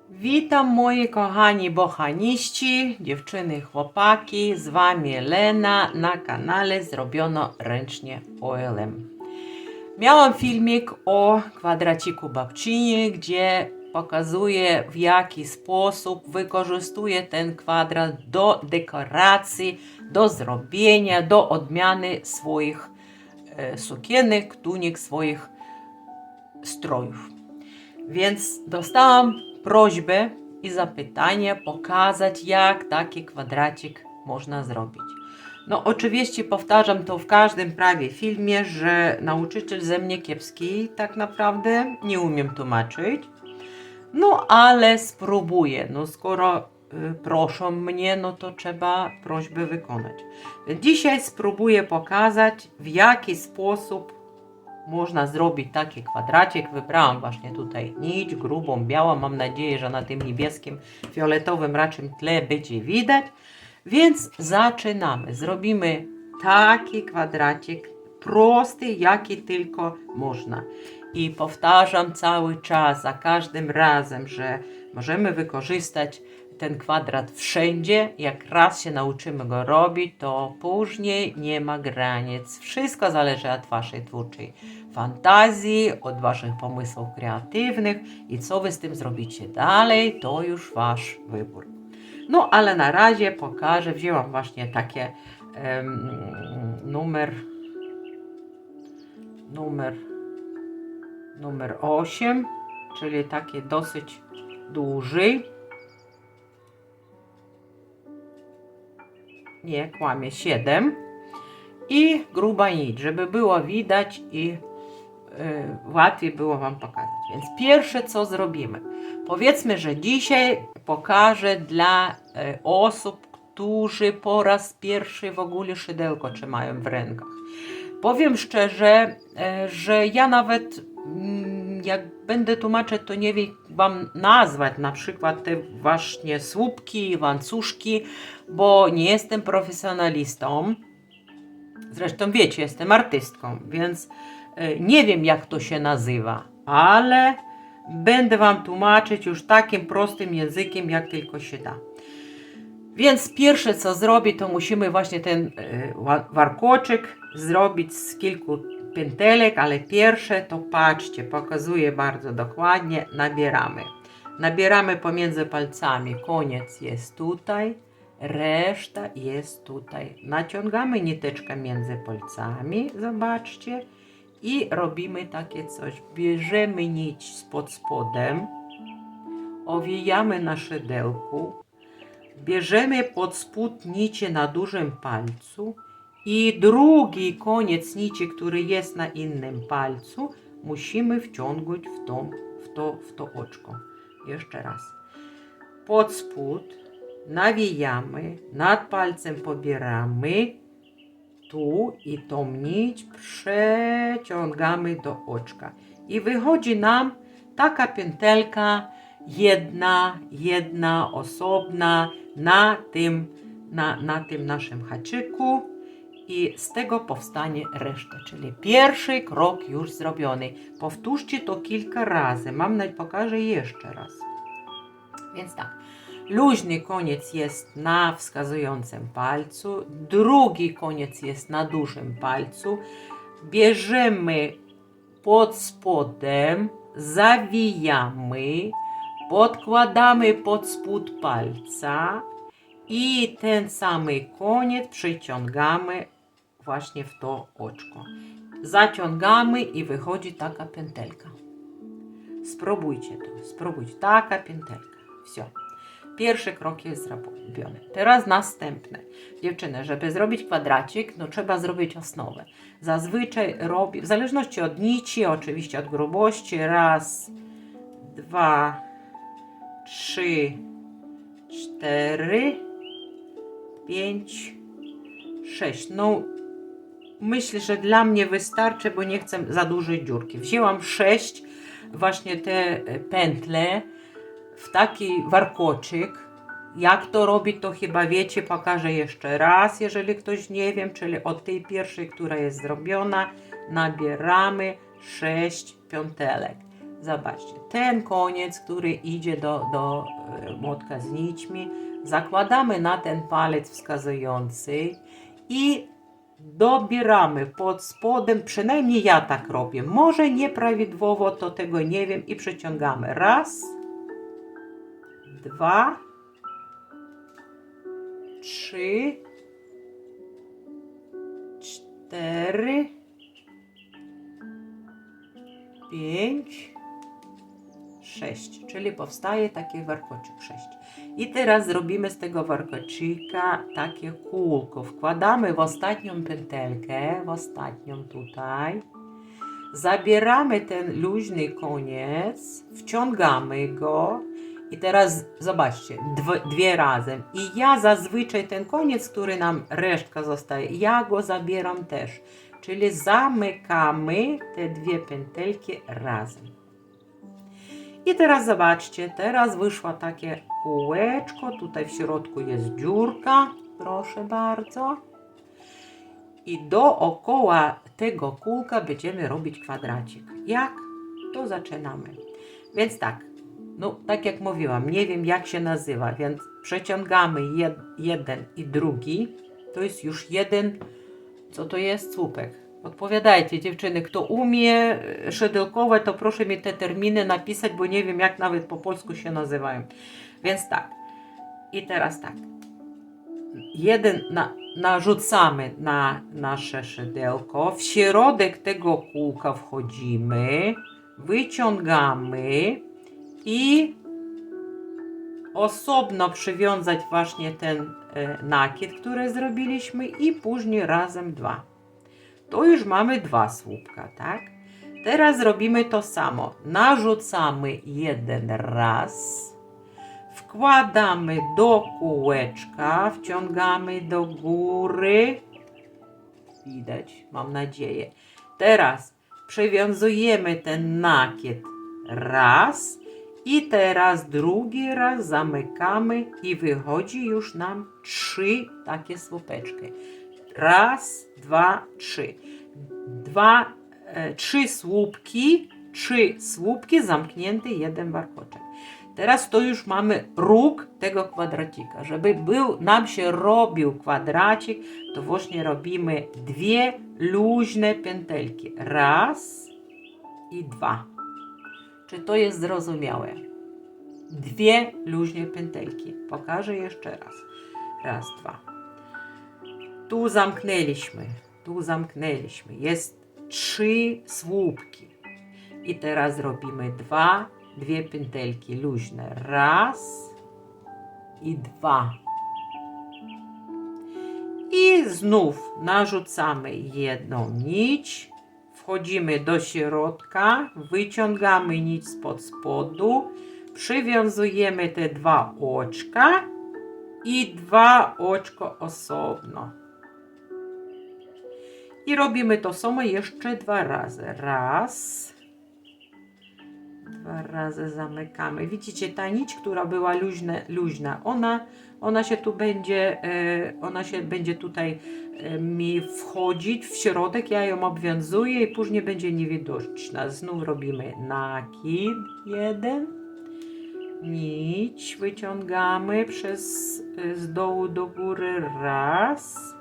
Witam moi kochani bochaniści, dziewczyny, chłopaki, z wami Lena na kanale Zrobiono Ręcznie OLM. Miałam filmik o kwadraciku babczyni, gdzie pokazuję, w jaki sposób wykorzystuję ten kwadrat do dekoracji, do zrobienia, do odmiany swoich sukienek, tunik, swoich strojów. Więc dostałam prośbę i zapytanie pokazać, jak taki kwadracik można zrobić. No oczywiście powtarzam to w każdym prawie filmie, że nauczyciel ze mnie kiepski, tak naprawdę nie umiem tłumaczyć. No ale spróbuję, no skoro proszą mnie, no to trzeba prośbę wykonać. Dzisiaj spróbuję pokazać, w jaki sposób można zrobić taki kwadracik. Wybrałam właśnie tutaj nić grubą, białą. Mam nadzieję, że na tym niebieskim, fioletowym raczej tle będzie widać. Więc zaczynamy. Zrobimy taki kwadracik prosty, jaki tylko można. I powtarzam cały czas, za każdym razem, że możemy wykorzystać ten kwadrat wszędzie. Jak raz się nauczymy go robić, to później nie ma granic. Wszystko zależy od waszej twórczej fantazji, od waszych pomysłów kreatywnych i co wy z tym zrobicie dalej, to już wasz wybór. No ale na razie pokażę, wzięłam właśnie takie numer 8, czyli taki dosyć duży. Nie, kłamie, 7. I gruba nić, żeby było widać i łatwiej było wam pokazać. Więc pierwsze co zrobimy, powiedzmy, że dzisiaj pokażę dla osób, którzy po raz pierwszy w ogóle szydełko trzymają w rękach. Powiem szczerze, że ja nawet jak będę tłumaczyć, to nie wiem wam nazwać na przykład te właśnie słupki, łańcuszki, bo nie jestem profesjonalistą. Zresztą wiecie, jestem artystką, więc nie wiem jak to się nazywa, ale będę wam tłumaczyć już takim prostym językiem, jak tylko się da. Więc pierwsze co zrobię, to musimy właśnie ten warkoczyk zrobić z kilku pętelek, ale pierwsze to patrzcie, pokazuję bardzo dokładnie, nabieramy. Nabieramy pomiędzy palcami, koniec jest tutaj, reszta jest tutaj. Naciągamy niteczkę między palcami, zobaczcie, i robimy takie coś. Bierzemy nić spod spodem, owijamy na szydełku, bierzemy pod spód nicie na dużym palcu i drugi koniec nici, który jest na innym palcu, musimy wciągnąć w to oczko. Jeszcze raz. Pod spód nawijamy, nad palcem pobieramy tu i tą nić przeciągamy do oczka. I wychodzi nam taka pętelka jedna osobna na tym naszym haczyku i z tego powstanie reszta, czyli pierwszy krok już zrobiony. Powtórzcie to kilka razy, pokażę jeszcze raz. Więc tak, luźny koniec jest na wskazującym palcu, drugi koniec jest na dużym palcu. Bierzemy pod spodem, zawijamy, podkładamy pod spód palca i ten samý koniec przyciągamy właśnie w to oczko. Zaciągamy i wychodzi taka pętelka. Spróbujcie to, spróbujcie. Taka pętelka. Все. Pierwszy krok jest zrobiony. Teraz następne. Dziewczyny, żeby zrobić kwadracik, no trzeba zrobić osnowę. Zazwyczaj robię, w zależności od nici, oczywiście od grubości, 1, 2, 3, 4, 5, 6. No myślę, że dla mnie wystarczy, bo nie chcę za dużej dziurki. Wzięłam 6 właśnie te pętle w taki warkoczyk. Jak to robić, to chyba wiecie, pokażę jeszcze raz, jeżeli ktoś nie wiem, czyli od tej pierwszej, która jest zrobiona, nabieramy 6 pętelek. zobaczcie, ten koniec, który idzie do młotka z nićmi, zakładamy na ten palec wskazujący i dobieramy pod spodem, przynajmniej ja tak robię, może nieprawidłowo, to tego nie wiem, i przeciągamy. Raz, dwa, trzy, cztery, pięć, 6, czyli powstaje taki warkoczyk 6. I teraz zrobimy z tego warkoczyka takie kółko. Wkładamy w ostatnią pętelkę, w ostatnią tutaj. Zabieramy ten luźny koniec, wciągamy go i teraz zobaczcie, dwie razem. I ja zazwyczaj ten koniec, który nam resztka zostaje, ja go zabieram też. Czyli zamykamy te dwie pętelki razem. I teraz zobaczcie, teraz wyszło takie kółeczko, tutaj w środku jest dziurka, proszę bardzo. I dookoła tego kółka będziemy robić kwadracik. Jak? To zaczynamy. Więc tak, no tak jak mówiłam, nie wiem jak się nazywa, więc przeciągamy jeden i drugi. To jest już jeden, co to jest? Słupek. Odpowiadajcie dziewczyny, kto umie szydełkować, to proszę mi te terminy napisać, bo nie wiem jak nawet po polsku się nazywają. Więc tak. I teraz tak. Jeden narzucamy na nasze szydełko. W środek tego kółka wchodzimy, wyciągamy i osobno przywiązać właśnie ten nakiet, który zrobiliśmy i później razem dwa. To już mamy dwa słupka, tak? Teraz robimy to samo. Narzucamy jeden raz, wkładamy do kółeczka, wciągamy do góry. Widać, mam nadzieję. Teraz przywiązujemy ten nakiet raz i teraz drugi raz zamykamy i wychodzi już nam 3 takie słupeczki. Raz, dwa, 3. 3 słupki zamknięty, jeden warkoczek. Teraz to już mamy róg tego kwadracika. Żeby nam się robił kwadracik, to właśnie robimy dwie luźne pętelki. Raz i dwa. Czy to jest zrozumiałe? Dwie luźne pętelki. Pokażę jeszcze raz. Raz, dwa. Tu zamknęliśmy. Jest 3 słupki. I teraz robimy dwie pętelki luźne. Raz i dwa. I znów narzucamy jedną nić. Wchodzimy do środka. Wyciągamy nić spod spodu. Przywiązujemy te 2 oczka. I 2 oczko osobno. I robimy to samo jeszcze 2 razy. Raz. 2 razy zamykamy. Widzicie, ta nić, która była luźna, ona się będzie tutaj mi wchodzić w środek. Ja ją obwiązuję i później będzie niewidoczna. Znów robimy nakid jeden. Nić wyciągamy z dołu do góry. Raz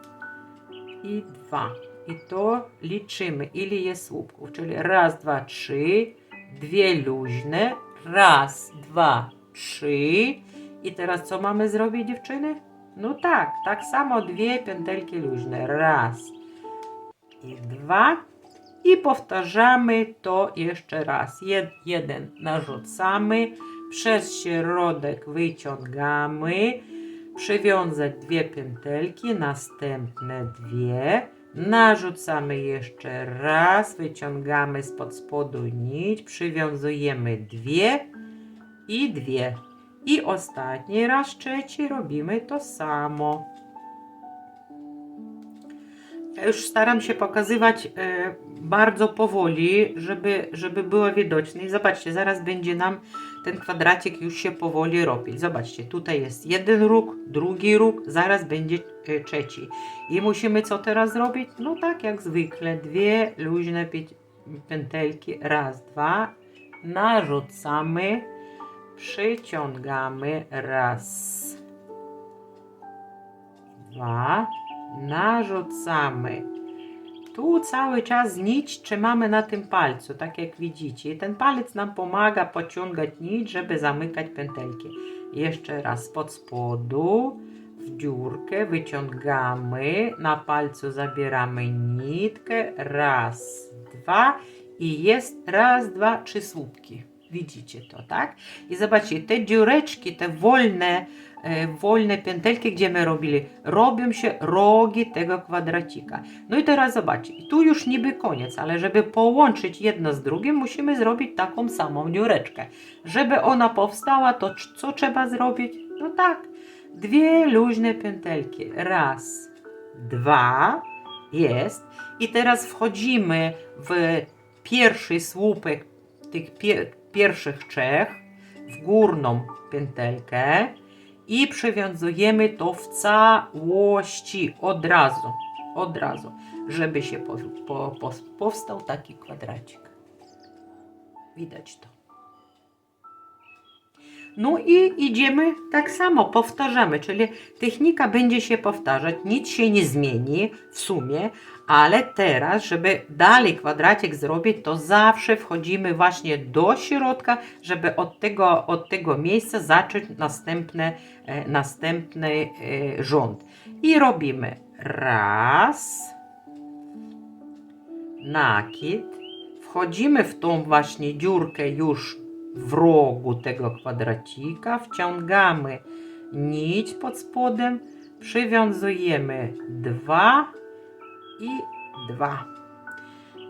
i 2. I to liczymy, ile jest słupków. Czyli raz, 2, 3. 2 luźne. Raz, 2, 3. I teraz co mamy zrobić, dziewczyny? No tak samo 2 pętelki luźne. Raz i 2. I powtarzamy to jeszcze raz. Jeden narzucamy. Przez środek wyciągamy, przywiązać 2 pętelki, następne 2, narzucamy jeszcze raz, wyciągamy spod spodu nić, przywiązujemy 2 i 2. I ostatni raz, trzeci robimy to samo. Ja już staram się pokazywać bardzo powoli, żeby było widoczne. I zobaczcie, zaraz będzie nam ten kwadracik już się powoli robić. Zobaczcie, tutaj jest jeden róg, drugi róg, zaraz będzie trzeci. I musimy co teraz zrobić? No tak jak zwykle, 2 luźne pętelki, raz, 2, narzucamy, przyciągamy, raz, dwa, narzucamy. Tu cały czas nić trzymamy na tym palcu, tak jak widzicie. I ten palec nam pomaga pociągać nić, żeby zamykać pętelki. Jeszcze raz spod spodu, w dziurkę wyciągamy, na palcu zabieramy nitkę, raz, dwa i jest raz, dwa, 3 słupki. Widzicie to, tak? I zobaczcie, te dziureczki, te wolne pętelki, gdzie my robili, robią się rogi tego kwadracika. No i teraz zobaczcie, tu już niby koniec, ale żeby połączyć jedno z drugim, musimy zrobić taką samą dziureczkę. Żeby ona powstała, to co trzeba zrobić? No tak, 2 luźne pętelki. Raz, dwa, jest. I teraz wchodzimy w pierwszy słupek tych pierwszych 3, w górną pętelkę i przywiązujemy to w całości od razu, żeby się powstał taki kwadracik. Widać to. No i idziemy tak samo, powtarzamy, czyli technika będzie się powtarzać, nic się nie zmieni w sumie, ale teraz, żeby dalej kwadracik zrobić, to zawsze wchodzimy właśnie do środka, żeby od tego miejsca zacząć następny rząd. I robimy raz, nakид, wchodzimy w tą właśnie dziurkę już w rogu tego kwadracika, wciągamy nić pod spodem, przywiązujemy 2 i 2.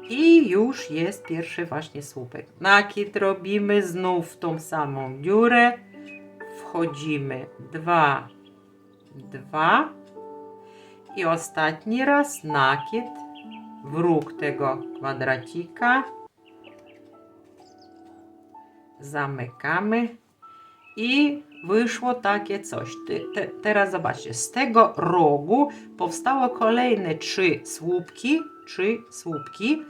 I już jest pierwszy właśnie słupek. Nakид robimy znów w tą samą dziurę, wchodzimy 2, 2 i ostatni raz nakид w róg tego kwadracika. Zamykamy i wyszło takie coś. Teraz zobaczcie, z tego rogu powstało kolejne 3 słupki,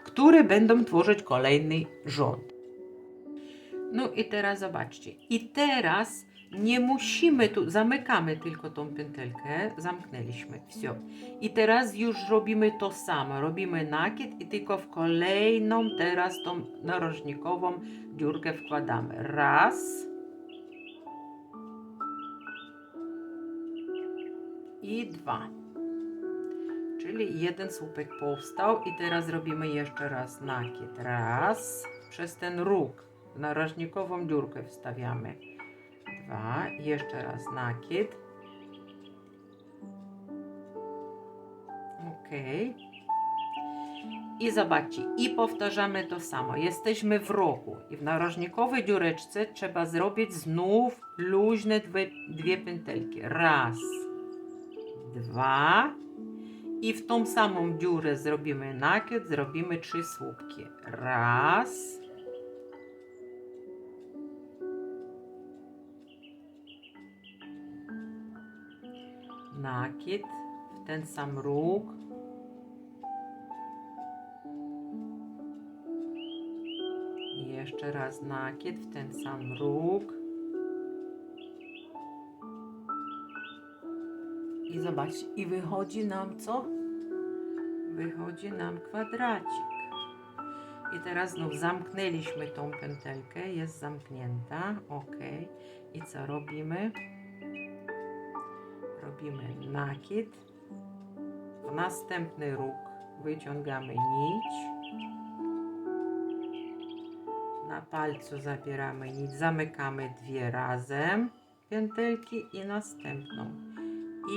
które będą tworzyć kolejny rząd. No i teraz zobaczcie. I teraz nie musimy tu, zamykamy tylko tą pętelkę, zamknęliśmy, все. I teraz już robimy to samo, robimy nakид i tylko w kolejną teraz tą narożnikową dziurkę wkładamy. Raz i 2. Czyli jeden słupek powstał i teraz robimy jeszcze raz nakид. Raz, przez ten róg narożnikową dziurkę wstawiamy. 2, jeszcze raz nakид. Ok. I zobaczcie, i powtarzamy to samo. Jesteśmy w rogu i w narożnikowej dziureczce trzeba zrobić znów luźne 2 pętelki. Raz, 2 i w tą samą dziurę zrobimy nakид, zrobimy 3 słupki. Raz, nakид w ten sam róg. I jeszcze raz nakид w ten sam róg. I zobaczcie, i wychodzi nam co? Wychodzi nam kwadracik. I teraz znów zamknęliśmy tą pętelkę, jest zamknięta, ok. I co robimy? Robimy nakid, w następny róg wyciągamy nić, na palcu zabieramy nić, zamykamy 2 razem pętelki i następną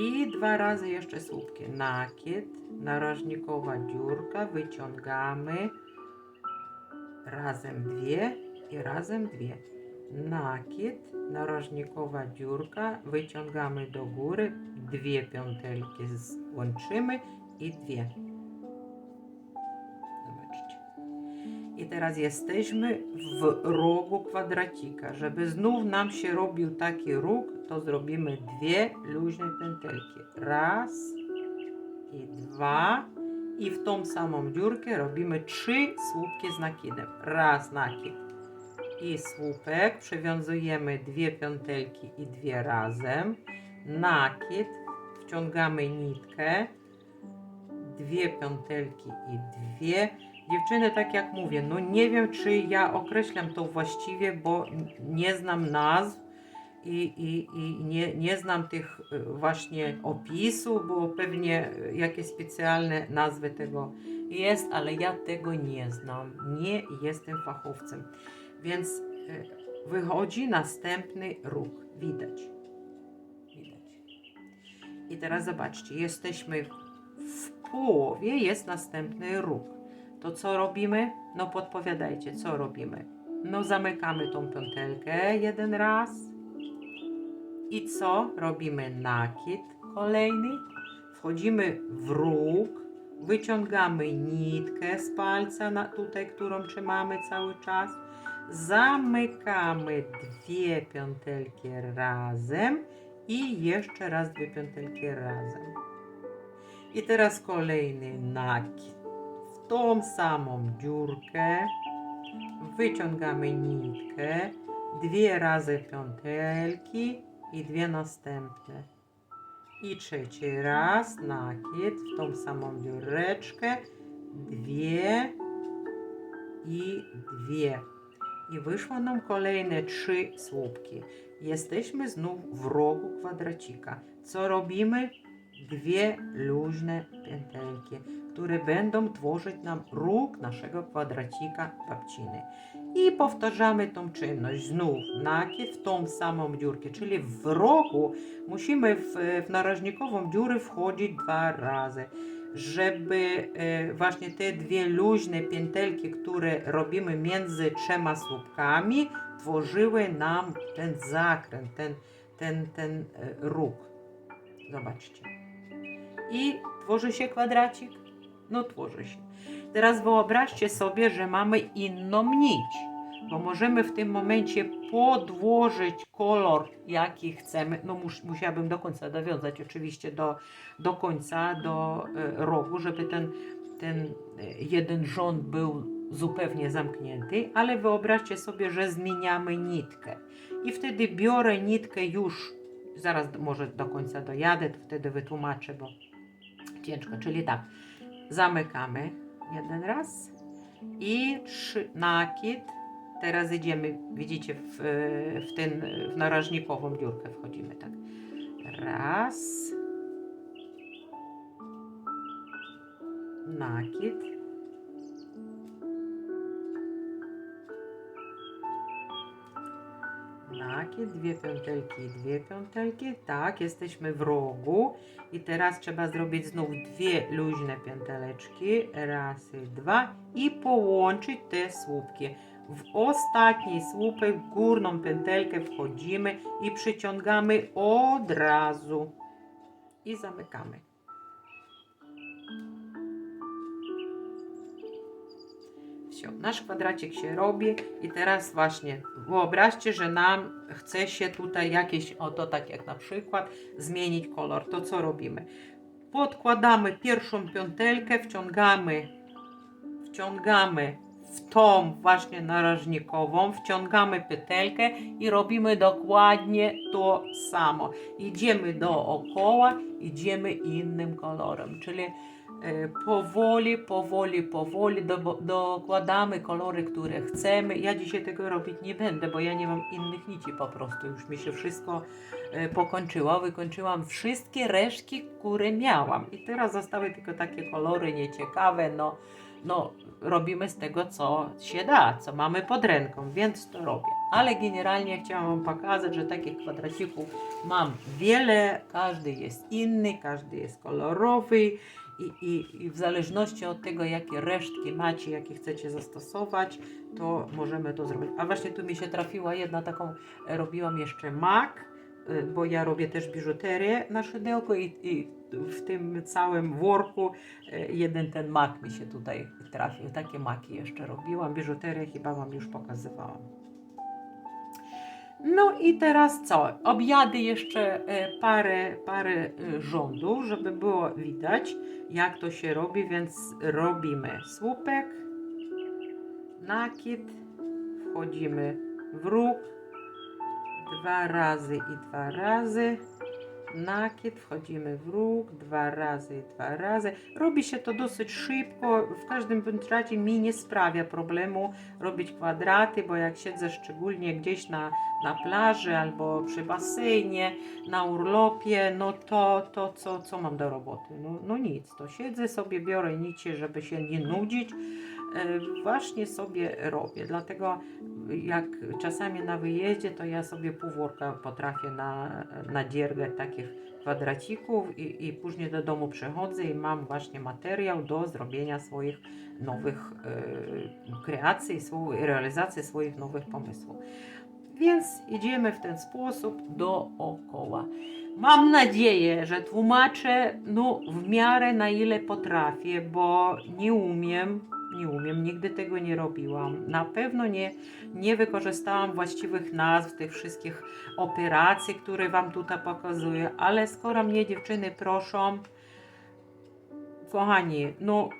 i 2 razy jeszcze słupki. Nakid, narożnikowa dziurka, wyciągamy razem 2 i razem 2. Nakid, narożnikowa dziurka, wyciągamy do góry, 2 pętelki łączymy i 2. Zobaczcie. I teraz jesteśmy w rogu kwadracika. Żeby znów nam się robił taki róg, to zrobimy 2 luźne pętelki. Raz i 2. I w tą samą dziurkę robimy 3 słupki z nakidem. Raz nakid. i słupek, przywiązujemy 2 pętelki i 2 razem, nakид, wciągamy nitkę, 2 pętelki i 2. Dziewczyny, tak jak mówię, no nie wiem, czy ja określam to właściwie, bo nie znam nazw i nie znam tych właśnie opisów, bo pewnie jakieś specjalne nazwy tego jest, ale ja tego nie znam. Nie jestem fachowcem. Więc wychodzi następny róg. Widać. Widać. I teraz zobaczcie, jesteśmy w połowie, jest następny róg. To co robimy? No podpowiadajcie, co robimy? No zamykamy tą pętelkę jeden raz. I co? Robimy nakид kolejny. Wchodzimy w róg. Wyciągamy nitkę z palca, tutaj, którą trzymamy cały czas. Zamykamy 2 pętelki razem i jeszcze raz 2 pętelki razem. I teraz kolejny nakid w tą samą dziurkę. Wyciągamy nitkę, 2 razy pętelki i 2 następne. I trzeci raz nakid w tą samą dziureczkę, 2 i 2. I wyszło nam kolejne 3 słupki. Jesteśmy znów w rogu kwadracika. Co robimy? 2 luźne pętelki, które będą tworzyć nam róg naszego kwadracika babciny. I powtarzamy tą czynność. Znów nakid w tą samą dziurkę, czyli w rogu musimy w narożnikową dziurę wchodzić 2 razy, żeby właśnie te 2 luźne pętelki, które robimy między 3 słupkami, tworzyły nam ten zakręt, ten róg. Zobaczcie. I tworzy się kwadracik? No tworzy się. Teraz wyobraźcie sobie, że mamy inną nić, bo możemy w tym momencie podłożyć kolor, jaki chcemy. No musiałabym do końca dowiązać oczywiście do końca, do rogu, żeby ten jeden rząd był zupełnie zamknięty, ale wyobraźcie sobie, że zmieniamy nitkę. I wtedy biorę nitkę już, zaraz może do końca dojadę, to wtedy wytłumaczę, bo ciężko, czyli tak, zamykamy jeden raz i 3 nakid, teraz idziemy, widzicie, w narożnikową dziurkę wchodzimy, tak, raz, nakid, nakid, 2 pętelki, 2 pętelki, tak, jesteśmy w rogu i teraz trzeba zrobić znów 2 luźne pęteleczki, raz i 2 i połączyć te słupki. W ostatni słupek, w górną pętelkę wchodzimy i przyciągamy od razu i zamykamy. Nasz kwadracik się robi i teraz właśnie wyobraźcie, że nam chce się tutaj jakieś, oto tak jak na przykład, zmienić kolor. To co robimy? Podkładamy pierwszą piątelkę, wciągamy w tą właśnie narożnikową, wciągamy pętelkę i robimy dokładnie to samo. Idziemy dookoła, idziemy innym kolorem, czyli powoli dokładamy kolory, które chcemy. Ja dzisiaj tego robić nie będę, bo ja nie mam innych nici po prostu. Już mi się wszystko pokończyło. Wykończyłam wszystkie resztki, które miałam. I teraz zostały tylko takie kolory nieciekawe. No, robimy z tego, co się da, co mamy pod ręką, więc to robię. Ale generalnie chciałam Wam pokazać, że takich kwadracików mam wiele. Każdy jest inny, każdy jest kolorowy. I w zależności od tego, jakie resztki macie, jakie chcecie zastosować, to możemy to zrobić. A właśnie tu mi się trafiła jedna taką, robiłam jeszcze mak, bo ja robię też biżuterię na szydełko i w tym całym worku jeden ten mak mi się tutaj trafił. Takie maki jeszcze robiłam, biżuterię chyba Wam już pokazywałam. No i teraz co? Objadę jeszcze parę rządów, żeby było widać, jak to się robi, więc robimy słupek, nakid, wchodzimy w róg, 2 razy i 2 razy, nakид, wchodzimy w róg, 2 razy i 2 razy. Robi się to dosyć szybko, w każdym bądź razie mi nie sprawia problemu robić kwadraty, bo jak siedzę szczególnie gdzieś na plaży albo przy basenie, na urlopie, no to co mam do roboty? No nic, to siedzę sobie, biorę nicie, żeby się nie nudzić, właśnie sobie robię. Dlatego jak czasami na wyjeździe, to ja sobie pół worka potrafię nadziergać takich kwadracików i później do domu przychodzę i mam właśnie materiał do zrobienia swoich nowych kreacji, realizacji swoich nowych pomysłów. Więc idziemy w ten sposób dookoła. Mam nadzieję, że tłumaczę w miarę na ile potrafię, bo nie umiem, nigdy tego nie robiłam. Na pewno nie wykorzystałam właściwych nazw tych wszystkich operacji, które Wam tutaj pokazuję, ale skoro mnie dziewczyny proszą, kochani,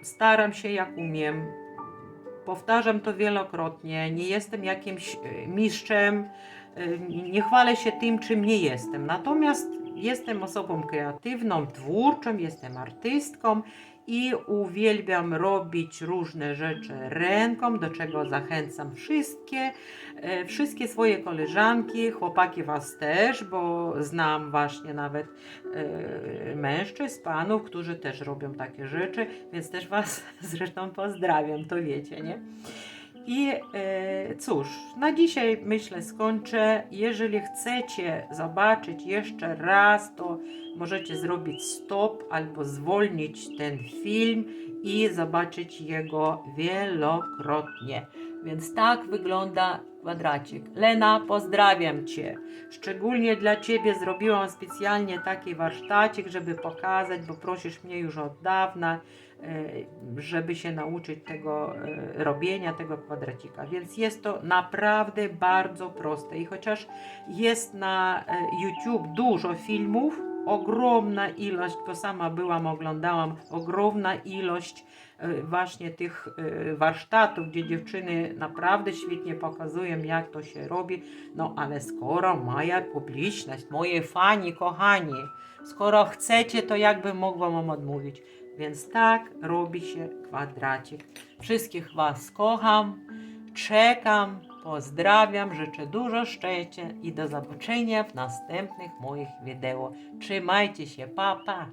staram się jak umiem. Powtarzam to wielokrotnie, nie jestem jakimś mistrzem, nie chwalę się tym, czym nie jestem. Natomiast jestem osobą kreatywną, twórczą, jestem artystką i uwielbiam robić różne rzeczy ręką, do czego zachęcam wszystkie swoje koleżanki, chłopaki Was też, bo znam właśnie nawet mężczyzn, panów, którzy też robią takie rzeczy, więc też Was zresztą pozdrawiam, to wiecie, nie? I cóż, na dzisiaj myślę skończę. Jeżeli chcecie zobaczyć jeszcze raz, to możecie zrobić stop albo zwolnić ten film i zobaczyć jego wielokrotnie. Więc tak wygląda kwadracik. Lena, pozdrawiam Cię. Szczególnie dla Ciebie zrobiłam specjalnie taki warsztacik, żeby pokazać, bo prosisz mnie już od dawna, żeby się nauczyć tego robienia, tego kwadracika. Więc jest to naprawdę bardzo proste. I chociaż jest na YouTube dużo filmów, ogromna ilość, bo sama oglądałam, ogromna ilość właśnie tych warsztatów, gdzie dziewczyny naprawdę świetnie pokazują, jak to się robi. No ale skoro moja publiczność, moje fani, kochani, skoro chcecie, to jakby mogłam Wam odmówić. Więc tak robi się kwadracik. Wszystkich Was kocham, czekam, pozdrawiam, życzę dużo szczęścia i do zobaczenia w następnych moich wideo. Trzymajcie się, pa, pa!